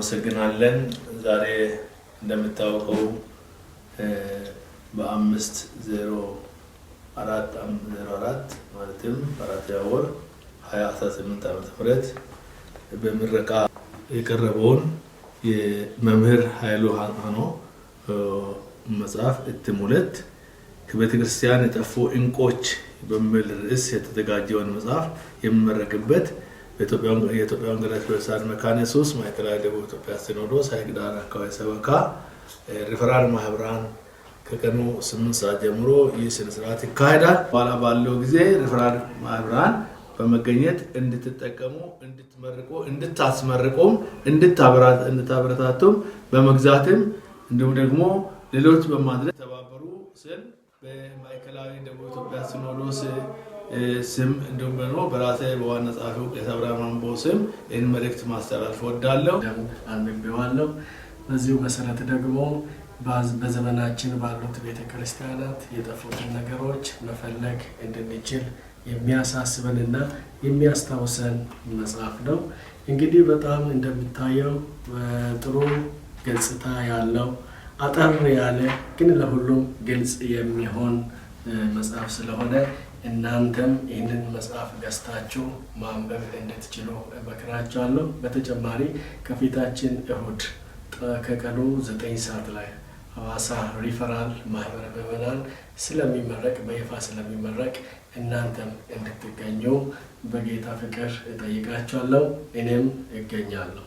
እናመሰግናለን። ዛሬ እንደምታውቀው በ5/04/04 ማለትም በአራተኛው ወር 2018 ዓ.ም በምረቃ የቀረበውን የመምህር ኃይሉ ሃኖ መጽሐፍ እትም 2 ከቤተክርስቲያን የጠፉ እንቆች በሚል ርዕስ የተዘጋጀውን መጽሐፍ የሚመረቅበት የኢትዮጵያ ወንጌላዊት ቤተክርስቲያን መካነ ኢየሱስ ማዕከላዊ ደቡብ ኢትዮጵያ ሲኖዶስ ሀይቅዳር አካባቢ ሰበካ ሪፈራል ማህበራን ከቀኑ 8 ሰዓት ጀምሮ ይህ ስነ ስርዓት ይካሄዳል። በኋላ ባለው ጊዜ ሪፈራል ማህበራን በመገኘት እንድትጠቀሙ፣ እንድትመርቁ፣ እንድታስመርቁም፣ እንድታበረታቱም በመግዛትም እንዲሁም ደግሞ ሌሎች በማድረግ ተባበሩ ስል በማዕከላዊ ደቡብ ኢትዮጵያ ሲኖዶስ ስም እንዲሁም ደግሞ በራሴ በዋና ጸሐፊው ቄስ አብርሃም አምቦ ስም ይህን መልእክት ማስተላለፍ እወዳለሁ። አንብቤዋለሁ። በዚሁ መሰረት ደግሞ በዘመናችን ባሉት ቤተክርስቲያናት የጠፉትን ነገሮች መፈለግ እንድንችል የሚያሳስበንና የሚያስታውሰን መጽሐፍ ነው። እንግዲህ በጣም እንደሚታየው ጥሩ ገጽታ ያለው አጠር ያለ ግን ለሁሉም ግልጽ የሚሆን መጽሐፍ ስለሆነ እናንተም ይህንን መጽሐፍ ገዝታችሁ ማንበብ እንድትችሉ እመክራችኋለሁ። በተጨማሪ ከፊታችን እሁድ ከቀኑ 9 ሰዓት ላይ ሐዋሳ ሪፈራል ማህበረ ምዕመናን ስለሚመረቅ በይፋ ስለሚመረቅ እናንተም እንድትገኙ በጌታ ፍቅር እጠይቃችኋለሁ። እኔም እገኛለሁ።